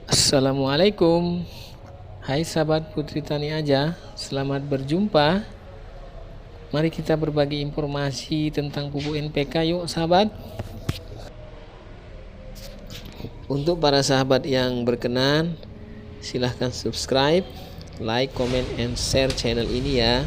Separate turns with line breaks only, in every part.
Assalamualaikum. Hai sahabat Putri Tani Aja, selamat berjumpa. Mari kita berbagi informasi tentang pupuk NPK yuk sahabat. Untuk para sahabat yang berkenan, silahkan subscribe, like, comment, and share channel ini ya.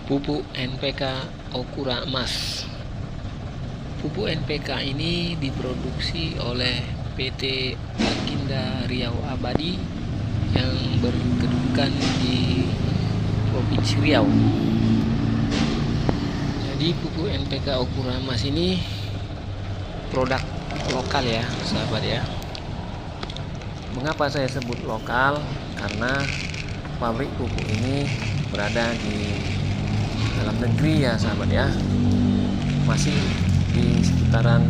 Pupuk NPK Okura Emas. Pupuk NPK ini diproduksi oleh PT Aginda Riau Abadi yang berkedudukan di Provinsi Riau. Jadi pupuk NPK Okura Emas ini produk lokal ya sahabat ya. Mengapa saya sebut lokal? Karena pabrik pupuk ini berada di dalam negeri ya sahabat ya, masih di sekitaran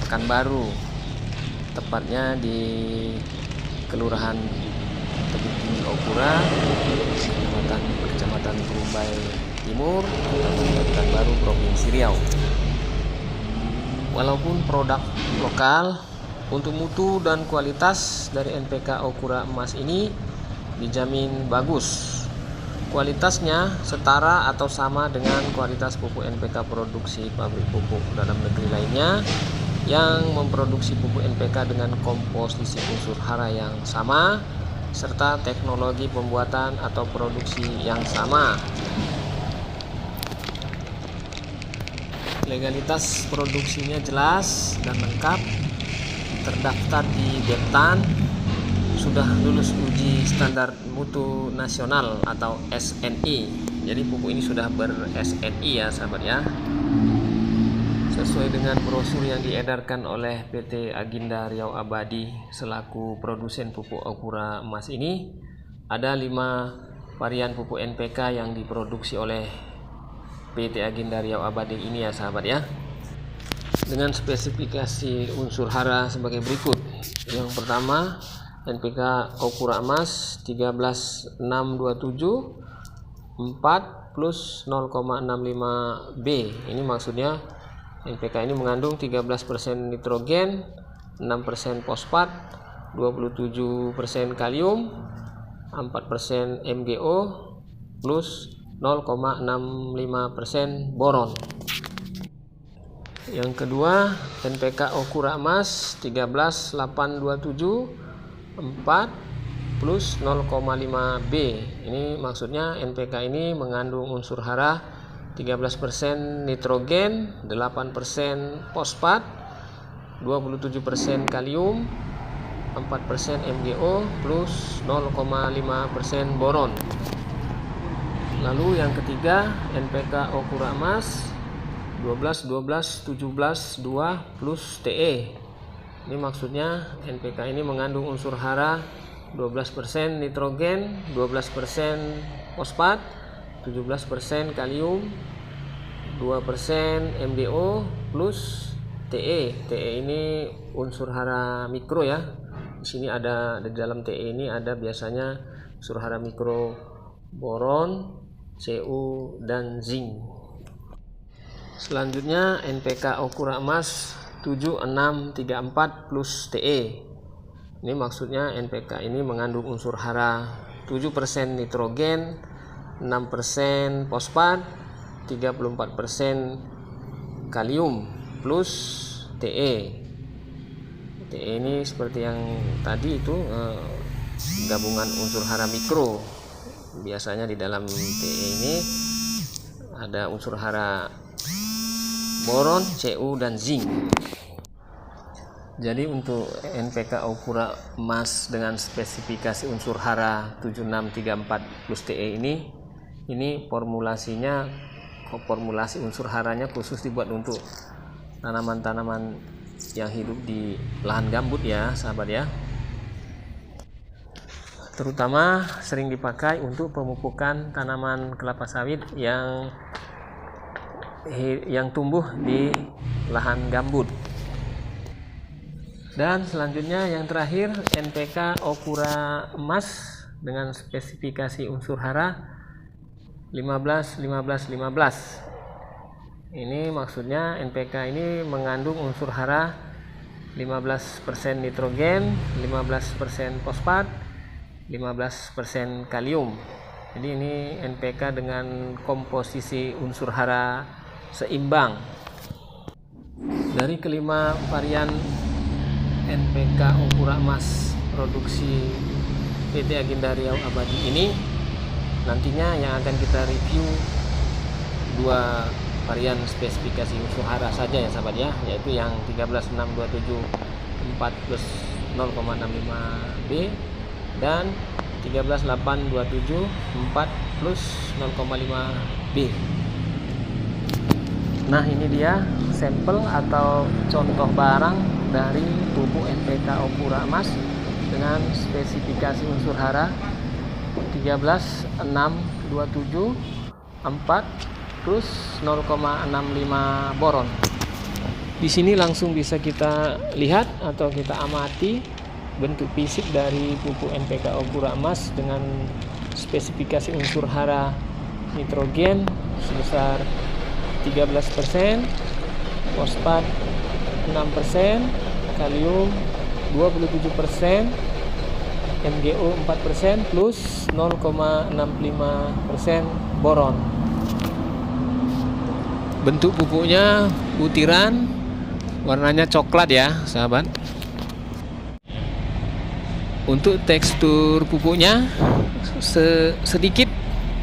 Pekanbaru, tepatnya di Kelurahan Tebing Tinggi Okura, Kecamatan Perumbai Timur, Kabupaten Pekanbaru, Provinsi Riau. Walaupun produk lokal, untuk mutu dan kualitas dari NPK Okura Emas ini dijamin bagus. Kualitasnya setara atau sama dengan kualitas pupuk NPK produksi pabrik pupuk dalam negeri lainnya yang memproduksi pupuk NPK dengan komposisi unsur hara yang sama serta teknologi pembuatan atau produksi yang sama. Legalitas produksinya jelas dan lengkap, terdaftar di Beptan, sudah lulus uji standar mutu nasional atau SNI. Jadi pupuk ini sudah ber-SNI ya sahabat ya. Sesuai dengan brosur yang diedarkan oleh PT Aginda Riau Abadi selaku produsen pupuk Okura Emas ini, ada 5 varian pupuk NPK yang diproduksi oleh PT Aginda Riau Abadi ini ya sahabat ya, dengan spesifikasi unsur hara sebagai berikut. Yang pertama, NPK Okura Emas 13627 4 plus 0,65 B. Ini maksudnya NPK ini mengandung 13% nitrogen, 6% fosfat, 27% kalium, 4% MgO plus 0,65% boron. Yang kedua, NPK Okura Emas 13827 4 plus 0,5 B. Ini maksudnya NPK ini mengandung unsur hara 13% nitrogen, 8% fosfat, 27% kalium, 4% MgO plus 0,5% boron. Lalu yang ketiga, NPK Okura Emas 12 12 17 2 plus Te. Ini maksudnya NPK ini mengandung unsur hara 12% nitrogen, 12% fosfat, 17% kalium, 2% MgO plus Te. Te ini unsur hara mikro ya. Di sini ada, di dalam Te ini ada biasanya unsur hara mikro boron, Cu dan zinc. Selanjutnya NPK Okura Emas 7634 plus Te. Ini maksudnya NPK ini mengandung unsur hara 7% nitrogen, 6% fosfat, 34% kalium plus Te. Te ini seperti yang tadi itu gabungan unsur hara mikro. Biasanya di dalam Te ini ada unsur hara boron, Cu dan zinc. Jadi untuk NPK Okura Emas dengan spesifikasi unsur hara 7634 plus Te ini formulasinya, formulasi unsur haranya khusus dibuat untuk tanaman-tanaman yang hidup di lahan gambut ya sahabat ya. Terutama sering dipakai untuk pemupukan tanaman kelapa sawit yang tumbuh di lahan gambut. Dan selanjutnya yang terakhir, NPK Okura Emas dengan spesifikasi unsur hara 15 15 15 Ini maksudnya NPK ini mengandung unsur hara 15% nitrogen, 15% fosfat, 15% kalium. Jadi ini NPK dengan komposisi unsur hara seimbang. Dari kelima varian NPK Okura emas produksi PT Agenda Riau Abadi ini, nantinya yang akan kita review dua varian spesifikasi unsur hara saja ya sahabat ya, yaitu yang 13627 4 plus 0,65B dan 13827 4 plus 0,5B. Nah, ini dia sampel atau contoh barang dari pupuk NPK Okura emas dengan spesifikasi unsur hara 13627 4 plus 0,65 boron. Di sini langsung bisa kita lihat atau kita amati bentuk fisik dari pupuk NPK Okura emas dengan spesifikasi unsur hara nitrogen sebesar 13%, fosfat 6%, kalium 27%, MgO 4% plus 0,65% boron. Bentuk pupuknya butiran, warnanya coklat ya sahabat. Untuk tekstur pupuknya sedikit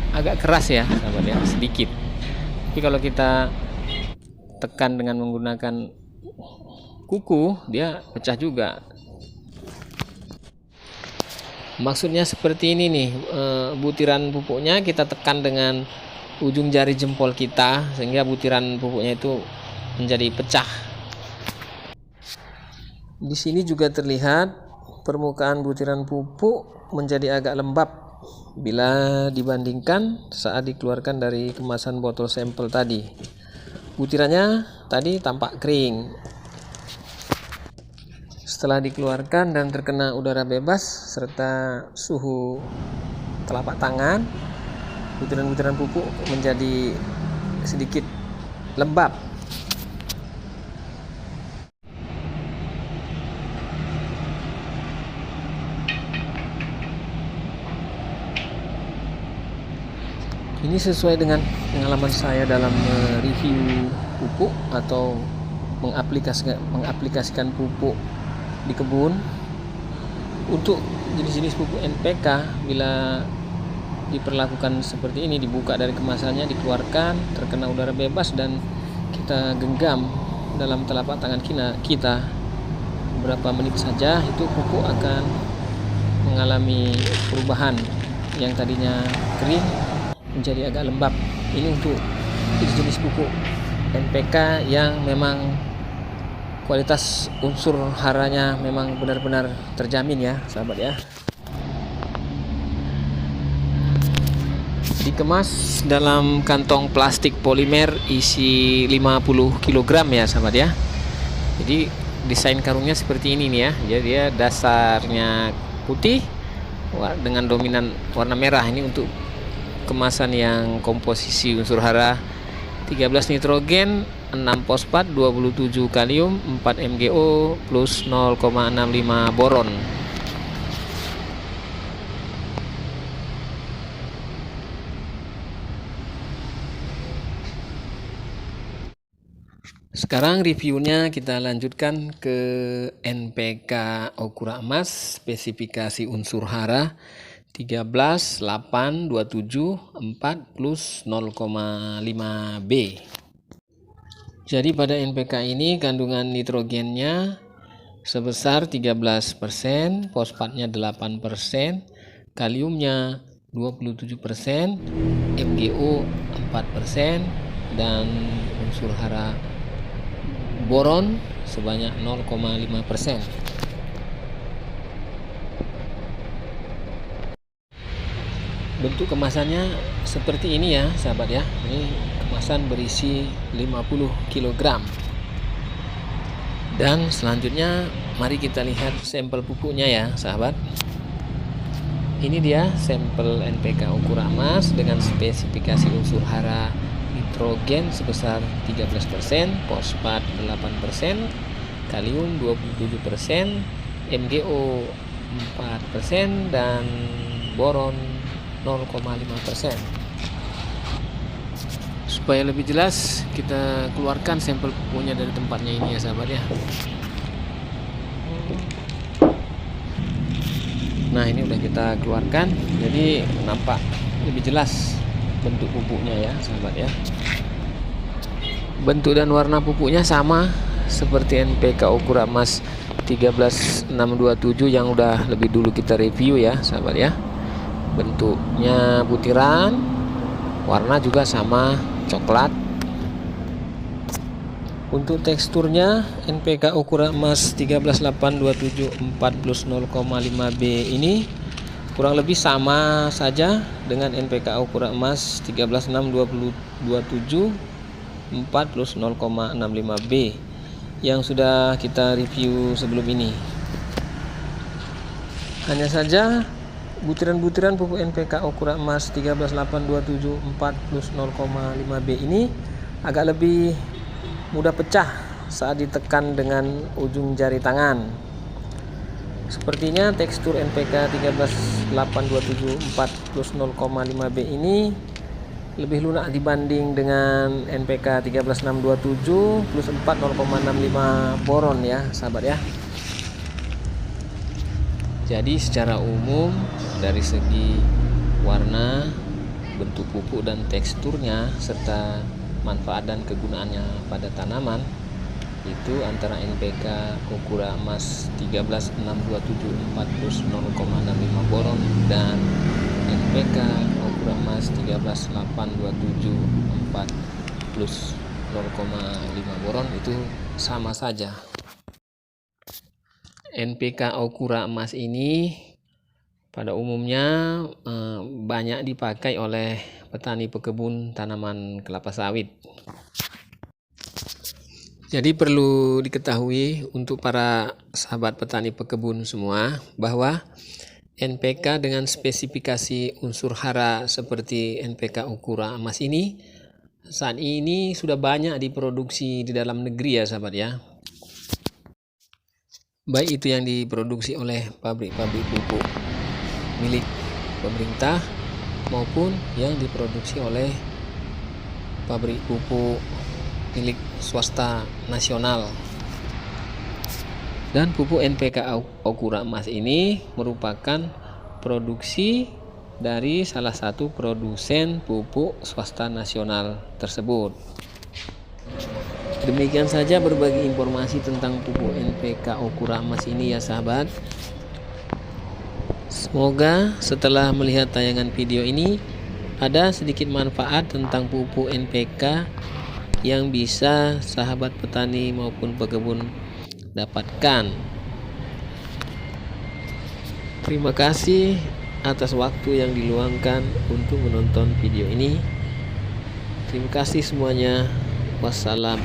agak keras ya sahabat ya, sedikit. Tapi kalau kita tekan dengan menggunakan kuku, dia pecah juga. Maksudnya seperti ini nih, butiran pupuknya kita tekan dengan ujung jari jempol kita sehingga butiran pupuknya itu menjadi pecah. Di sini juga terlihat permukaan butiran pupuk menjadi agak lembab bila dibandingkan saat dikeluarkan dari kemasan botol sampel tadi. Butirannya tadi tampak kering. Setelah dikeluarkan dan terkena udara bebas serta suhu telapak tangan, butiran-butiran pupuk menjadi sedikit lembab. Ini sesuai dengan pengalaman saya dalam review pupuk atau mengaplikasikan pupuk di kebun. Untuk jenis-jenis pupuk NPK, bila diperlakukan seperti ini, dibuka dari kemasannya, dikeluarkan, terkena udara bebas dan kita genggam dalam telapak tangan kita beberapa menit saja, itu pupuk akan mengalami perubahan yang tadinya kering menjadi agak lembab. Ini untuk jenis pupuk NPK yang memang kualitas unsur haranya memang benar-benar terjamin ya sahabat ya. Dikemas dalam kantong plastik polimer isi 50 kg ya sahabat ya. Jadi desain karungnya seperti ini nih ya. Jadi dia dasarnya putih dengan dominan warna merah. Ini untuk kemasan yang komposisi unsur hara 13 nitrogen, 6 fosfat, 27 kalium, 4 MgO plus 0,65 boron. Sekarang reviewnya kita lanjutkan ke NPK Okura emas spesifikasi unsur hara 13,8,27,4 plus 0,5B. Jadi pada NPK ini kandungan nitrogennya sebesar 13%, fosfatnya 8%, kaliumnya 27%, MgO 4%, dan unsur hara boron sebanyak 0,5%. Bentuk kemasannya seperti ini ya sahabat ya. Ini kemasan berisi 50 kg. Dan selanjutnya mari kita lihat sampel pupuknya ya sahabat. Ini dia sampel NPK Okura emas dengan spesifikasi unsur hara nitrogen sebesar 13%, fosfat 8%, kalium 27%, MgO 4%, dan boron 0,5%. Supaya lebih jelas, kita keluarkan sampel pupuknya dari tempatnya ini ya sahabat ya. Nah, ini udah kita keluarkan, jadi nampak lebih jelas bentuk pupuknya ya sahabat ya. Bentuk dan warna pupuknya sama seperti NPK Okura Emas 13627 yang udah lebih dulu kita review ya sahabat ya. Bentuknya butiran, warna juga sama coklat. Untuk teksturnya NPK Okura Emas 13827 4+0,5B ini kurang lebih sama saja dengan NPK Okura Emas 13627 4+0,65B yang sudah kita review sebelum ini. Hanya saja butiran-butiran pupuk NPK Okura Emas 13827 4+0,5B ini agak lebih mudah pecah saat ditekan dengan ujung jari tangan. Sepertinya tekstur NPK 13827 4+0,5B ini lebih lunak dibanding dengan NPK 13627 plus 4 0,65 boron ya sahabat ya. Jadi secara umum dari segi warna, bentuk pupuk dan teksturnya serta manfaat dan kegunaannya pada tanaman itu antara NPK Okura Emas 13627 4+0,65 boron dan NPK Okura Emas 13827 4+0,5 boron itu sama saja. NPK Okura Emas ini pada umumnya banyak dipakai oleh petani pekebun tanaman kelapa sawit. Jadi perlu diketahui untuk para sahabat petani pekebun semua bahwa NPK dengan spesifikasi unsur hara seperti NPK Okura Emas ini saat ini sudah banyak diproduksi di dalam negeri ya sahabat ya. Baik itu yang diproduksi oleh pabrik-pabrik pupuk milik pemerintah maupun yang diproduksi oleh pabrik pupuk milik swasta nasional. Dan pupuk NPK Okura Emas ini merupakan produksi dari salah satu produsen pupuk swasta nasional tersebut. Demikian saja berbagi informasi tentang pupuk NPK Okura Emas ini ya sahabat. Semoga setelah melihat tayangan video ini ada sedikit manfaat tentang pupuk NPK yang bisa sahabat petani maupun pekebun dapatkan. Terima kasih atas waktu yang diluangkan untuk menonton video ini. Terima kasih semuanya. Wassalam.